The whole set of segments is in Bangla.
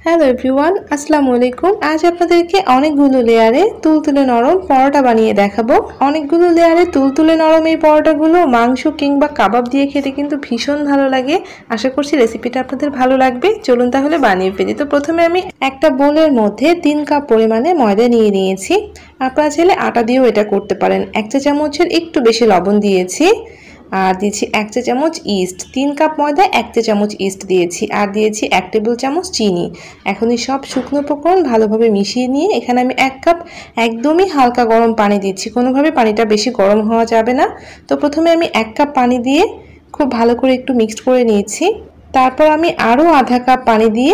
হ্যালো এভরিওয়ান, আসসালামু আলাইকুম। আজ আপনাদেরকে অনেকগুলো লেয়ারে তুলতুলে নরম পরোটা বানিয়ে দেখাবো। অনেকগুলো লেয়ারে তুলতুলে নরম এই পরোটাগুলো মাংস কিংবা কাবাব দিয়ে খেতে কিন্তু ভীষণ ভালো লাগে। আশা করছি রেসিপিটা আপনাদের ভালো লাগবে। চলুন তাহলে বানিয়ে ফেলি। তো প্রথমে আমি একটা বোলের মধ্যে 3 কাপ পরিমাণে ময়দা নিয়ে নিয়েছি। আপনারা চাইলে আটা দিয়েও এটা করতে পারেন। 1 চা চামচের একটু বেশি লবণ দিয়েছি, আর দিয়েছি 1 চা চামচ ইস্ট। 3 কাপ ময়দা 1 চা চামচ ইস্ট দিয়েছি, আর দিয়েছি 1 টেবিল চামচ চিনি। এখন এই সব শুকনো উপকরণ ভালোভাবে মিশিয়ে নিয়ে এখানে আমি 1 কাপ একদমই হালকা গরম পানি দিচ্ছি। কোনোভাবে পানিটা বেশি গরম হওয়া যাবে না। তো প্রথমে আমি 1 কাপ পানি দিয়ে খুব ভালো করে একটু মিক্সড করে নিয়েছি। তারপর আমি আরও আধা কাপ পানি দিয়ে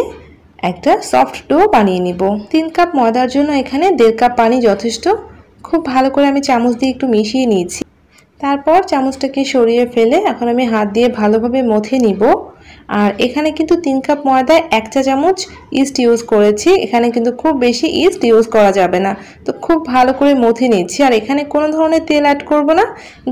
একটা সফট ডো বানিয়ে নিব। 3 কাপ ময়দার জন্য এখানে 1.5 কাপ পানি যথেষ্ট। খুব ভালো করে আমি চামচ দিয়ে একটু মিশিয়ে নিয়েছি। তারপর চামচটাকে সরিয়ে ফেলে এখন আমি হাত দিয়ে ভালোভাবে মথে নিব। আর এখানে কিন্তু 3 কাপ ময়দায় 1 চা চামচ ইস্ট ইউজ করেছি। এখানে কিন্তু খুব বেশি ইস্ট ইউজ করা যাবে না। তো খুব ভালো করে মথে নিচ্ছি। আর এখানে কোনো ধরনের তেল অ্যাড করব না,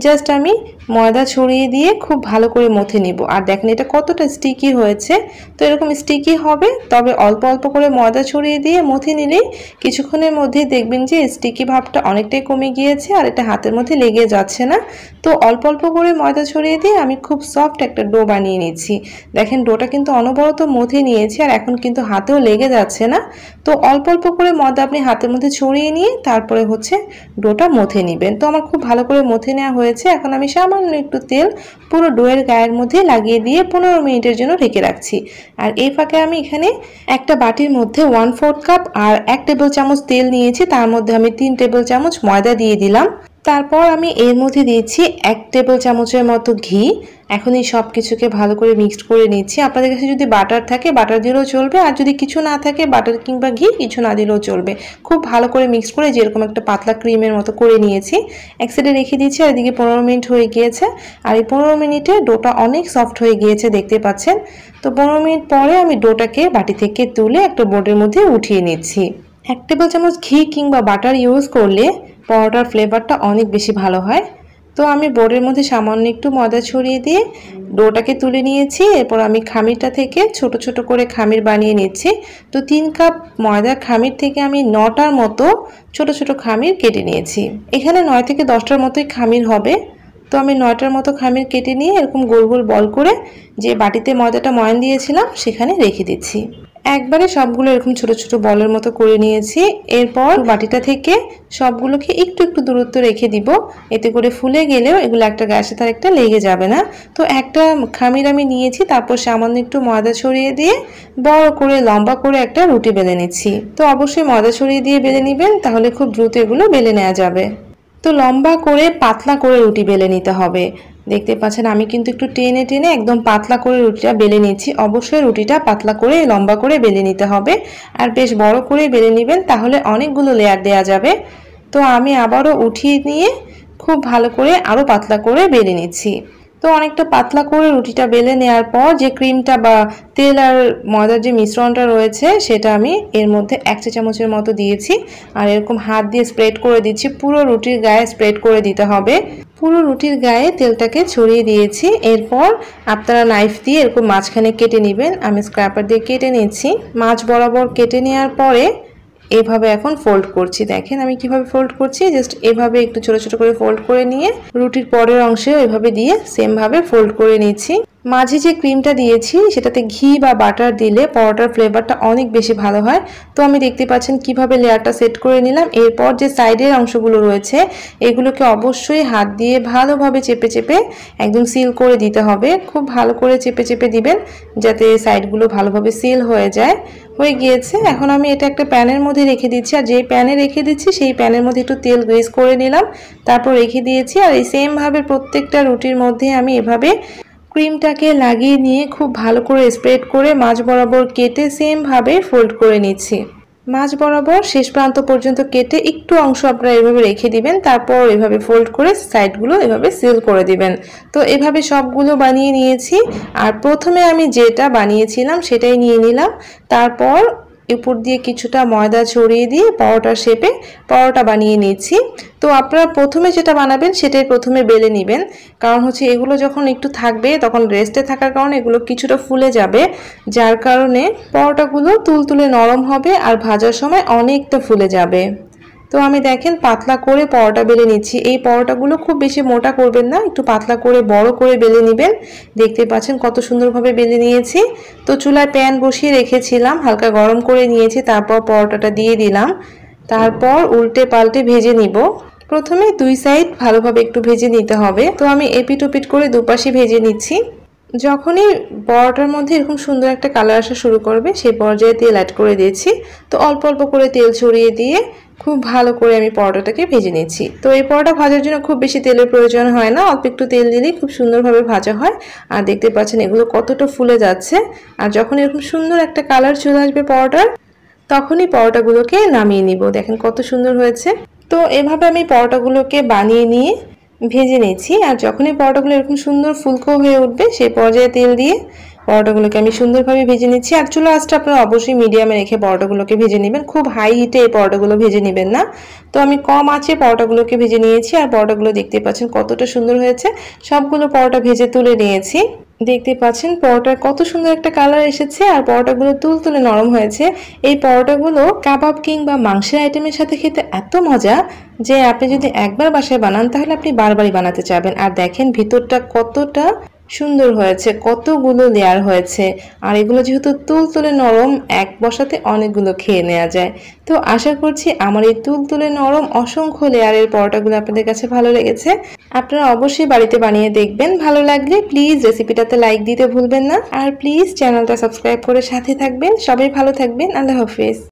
জাস্ট আমি ময়দা ছড়িয়ে দিয়ে খুব ভালো করে মথে নিব। আর দেখেন এটা কতটা স্টিকি হয়েছে। তো এরকম স্টিকি হবে, তবে অল্প অল্প করে ময়দা ছড়িয়ে দিয়ে মথে নিলেই কিছুক্ষণের মধ্যেই দেখবেন যে স্টিকি ভাবটা অনেকটাই কমে গিয়েছে আর এটা হাতের মধ্যে লেগে যাচ্ছে না। তো অল্প অল্প করে ময়দা ছড়িয়ে দিয়ে আমি খুব সফট একটা ডো বানিয়ে নিচ্ছি। দেখেন ডোটা কিন্তু অনবরত মথে নিয়েছি আর এখন কিন্তু হাতেও লেগে যাচ্ছে না। তো অল্প অল্প করে ময়দা আপনি হাতের মধ্যে ছড়িয়ে নিয়ে তারপরে ডোটা মথে নেবেন। তো আমার খুব ভালো করে মথে নেওয়া হয়েছে। এখন আমি সামান্য একটু তেল পুরো ডোয়ের গায়ের মধ্যে লাগিয়ে দিয়ে 15 মিনিটের জন্য ঢেকে রাখছি। আর এই ফাঁকে আমি এখানে একটা বাটির মধ্যে 1/4 কাপ আর 1 টেবিল চামচ তেল নিয়েছি। তার মধ্যে আমি 3 টেবিল চামচ ময়দা দিয়ে দিলাম। তারপর আমি এর মধ্যে দিয়েছি 1 টেবিল চামচের মতো ঘি। এখন এই সব কিছুকে ভালো করে মিক্সড করে নিচ্ছি। আপনাদের কাছে যদি বাটার থাকে বাটার দিলেও চলবে, আর যদি কিছু না থাকে বাটার কিংবা ঘি কিছু না দিলেও চলবে। খুব ভালো করে মিক্সড করে যেরকম একটা পাতলা ক্রিমের মতো করে নিয়েছি, এক সাইডে রেখে দিচ্ছি। আর এদিকে 15 মিনিট হয়ে গিয়েছে। আর এই 15 মিনিটে ডোটা অনেক সফট হয়ে গিয়েছে, দেখতে পাচ্ছেন। তো 15 মিনিট পরে আমি ডোটাকে বাটি থেকে তুলে একটা বোর্ডের মধ্যে উঠিয়ে নিচ্ছি। 1 টেবিল চামচ ঘি কিংবা বাটার ইউজ করলে পরোটার ফ্লেভারটা অনেক বেশি ভালো হয়। তো আমি বোর্ডের মধ্যে সামান্য একটু ময়দা ছড়িয়ে দিয়ে ডোটাকে তুলে নিয়েছি। এরপর আমি খামিরটা থেকে ছোট ছোট করে খামির বানিয়ে নিচ্ছি। তো 3 কাপ ময়দার খামির থেকে আমি 9টার মতো ছোট ছোট খামির কেটে নিয়েছি। এখানে 9 থেকে 10টার মতোই খামির হবে। তো আমি 9টার মতো খামির কেটে নিয়ে এরকম গোল গোল বল করে যে বাটিতে ময়দাটা ময়ান দিয়েছিলাম সেখানে রেখে দিচ্ছি। একবারে সবগুলো এরকম ছোট ছোট বলের মতো করে নিয়েছি। এরপর বাটিটা থেকে সবগুলোকে একটু একটু দূরত্ব রেখে দিব, এতে করে ফুলে গেলেও এগুলো একটা গায়ের সাথে একটা লেগে যাবে না। তো একটা খামির আমি নিয়েছি, তারপর সামান্য একটু ময়দা ছড়িয়ে দিয়ে বড় করে লম্বা করে একটা রুটি বেলে নিচ্ছি। তো অবশ্যই ময়দা ছড়িয়ে দিয়ে বেলে নেবেন, তাহলে খুব দ্রুত এগুলো বেলে নেওয়া যাবে। তো লম্বা করে পাতলা করে রুটি বেলে নিতে হবে। দেখতে পাচ্ছেন আমি কিন্তু একটু টেনে টেনে একদম পাতলা করে রুটিটা বেলে নিচ্ছি। অবশ্যই রুটিটা পাতলা করে লম্বা করে বেলে নিতে হবে, আর বেশ বড় করে বেলে নেবেন, তাহলে অনেকগুলো লেয়ার দেওয়া যাবে। তো আমি আবারও উঠিয়ে নিয়ে খুব ভালো করে আরও পাতলা করে বেলে নিচ্ছি। তো অনেকটা পাতলা করে রুটিটা বেলে নেওয়ার পর যে ক্রিমটা বা তেল আর ময়দার যে মিশ্রণটা রয়েছে সেটা আমি এর মধ্যে 1 চা চামচের মতো দিয়েছি। আর এরকম হাত দিয়ে স্প্রেড করে দিচ্ছি, পুরো রুটির গায়ে স্প্রেড করে দিতে হবে। পুরো রুটির গায়ে তেলটাকে ছড়িয়ে দিয়েছি। এরপর আপনারা নাইফ দিয়ে এরকম মাঝখানে কেটে নেবেন। আমি স্ক্র্যাপার দিয়ে কেটে নিচ্ছি। মাঝ বরাবর কেটে নেওয়ার পরে এভাবে এখন ফোল্ড করছি। দেখেন আমি কিভাবে ফোল্ড করছি, জাস্ট এভাবে একটু ছোট ছোট করে ফোল্ড করে নিয়ে রুটির পরের অংশেও এভাবে দিয়ে সেম ভাবে ফোল্ড করে নিচ্ছি। মাঝে যে ক্রিমটা দিয়েছি সেটাতে ঘি বা বাটার দিলে পরোটার ফ্লেভারটা অনেক বেশি ভালো হয়। তো আমি দেখতে পাচ্ছেন কিভাবে লেয়ারটা সেট করে নিলাম। এরপর যে সাইডের অংশগুলো রয়েছে এগুলোকে অবশ্যই হাত দিয়ে ভালোভাবে চেপে চেপে একদম সিল করে দিতে হবে। খুব ভালো করে চেপে চেপে দিবেন যাতে সাইডগুলো ভালোভাবে সিল হয়ে যায়। হয়ে গিয়েছে। এখন আমি এটা একটা প্যানের মধ্যে রেখে দিচ্ছি। আর যেই প্যানে রেখে দিচ্ছি সেই প্যানের মধ্যে একটু তেল গ্রিস করে নিলাম, তারপর রেখে দিয়েছি। আর এই সেম ভাবে প্রত্যেকটা রুটির মধ্যে আমি এভাবে ক্রিমটাকে লাগিয়ে নিয়ে খুব ভালো করে স্প্রেড করে মাঝ বরাবর কেটে সেম ভাবে ফোল্ড করে নিচ্ছি। মাঝ বরাবর শেষ প্রান্ত পর্যন্ত কেটে একটু অংশ আপনারা এভাবে রেখে দিবেন, তারপর এভাবে ফোল্ড করে সাইডগুলো এভাবে সিল করে দিবেন। তো এভাবে সবগুলো বানিয়ে নিয়েছি। আর প্রথমে আমি যেটা বানিয়েছিলাম সেটাই নিয়ে নিলাম। তারপর উপর দিয়ে কিছুটা ময়দা ছড়িয়ে দিয়ে পরোটার শেপে পরোটা বানিয়ে নিচ্ছি। তো আপনারা প্রথমে যেটা বানাবেন সেটাই প্রথমে বেলে নেবেন, কারণ হচ্ছে এগুলো যখন একটু থাকবে তখন রেস্টে থাকার কারণে এগুলো কিছুটা ফুলে যাবে, যার কারণে পরোটাগুলো তুলতুলে নরম হবে আর ভাজার সময় অনেকটা ফুলে যাবে। তো আমি দেখেন পাতলা করে পরোটা বেলে নিচ্ছি। এই পরোটাগুলো খুব বেশি মোটা করবেন না, একটু পাতলা করে বড় করে বেলে নেবেন। দেখতে পাচ্ছেন কত সুন্দরভাবে বেলে নিয়েছি। তো চুলায় প্যান বসিয়ে রেখেছিলাম, হালকা গরম করে নিয়েছি, তারপর পরোটাটা দিয়ে দিলাম। তারপর উল্টে পাল্টে ভেজে নিব। প্রথমে দুই সাইড ভালোভাবে একটু ভেজে নিতে হবে। তো আমি এপিট ওপিট করে দুপাশে ভেজে নিচ্ছি। যখনই পরোটার মধ্যে এরকম সুন্দর একটা কালার আসা শুরু করবে সেই পর্যায়ে তেল অ্যাড করে দিয়েছি। তো অল্প অল্প করে তেল ছড়িয়ে দিয়ে খুব ভালো করে আমি পরোটাটাকে ভেজে নিচ্ছি। তো এই পরোটা ভাজার জন্য খুব বেশি তেলের প্রয়োজন হয় না, অল্প একটু তেল দিলেই খুব সুন্দরভাবে ভাজা হয়। আর দেখতে পাচ্ছেন এগুলো কতটা ফুলে যাচ্ছে। আর যখন এরকম সুন্দর একটা কালার চলে আসবে পরোটার, তখনই পরোটাগুলোকে নামিয়ে নিব। দেখেন কত সুন্দর হয়েছে। তো এভাবে আমি পরোটাগুলোকে বানিয়ে নিয়ে ভেজে নিচ্ছি। আর যখনই পরোটাগুলো এরকম সুন্দর ফুলকো হয়ে উঠবে সেই পর্যায়ে তেল দিয়ে পরোটাগুলোকে আমি সুন্দরভাবে ভেজে নিচ্ছি। আর চুলা আঁচটা আপনারা অবশ্যই মিডিয়ামে রেখে পরোটাগুলোকে ভেজে নেবেন, খুব হাই হিটে এই পরোটাগুলো ভেজে নেবেন না। তো আমি কম আঁচে পরোটাগুলোকে ভেজে নিয়েছি। আর পরোটাগুলো দেখতে পাচ্ছেন কতটা সুন্দর হয়েছে। সবগুলো পরোটা ভেজে তুলে নিয়েছি। দেখতে পাচ্ছেন পরোটার কত সুন্দর একটা কালার এসেছে আর পরোটাগুলো তুলতুলে নরম হয়েছে। এই পরোটাগুলো কাবাব কিংবা মাংসের আইটেমের সাথে খেতে এত মজা যে আপনি যদি একবার বাসায় বানান তাহলে আপনি বারবারই বানাতে চাবেন। আর দেখেন ভিতরটা কতটা সুন্দর হয়েছে, কতগুলো লেয়ার হয়েছে। আর এগুলো যেহেতু তুলতুলে নরম, এক বসাতে অনেকগুলো খেয়ে নেওয়া যায়। তো আশা করছি আমার এই তুলতুলে নরম অসংখ্য লেয়ারের পরোটাগুলো আপনাদের কাছে ভালো লেগেছে। আপনারা অবশ্যই বাড়িতে বানিয়ে দেখবেন। ভালো লাগলে প্লিজ রেসিপিটাতে লাইক দিতে ভুলবেন না। আর প্লিজ চ্যানেলটা সাবস্ক্রাইব করে সাথে থাকবেন। সবাই ভালো থাকবেন। আল্লাহ হাফেজ।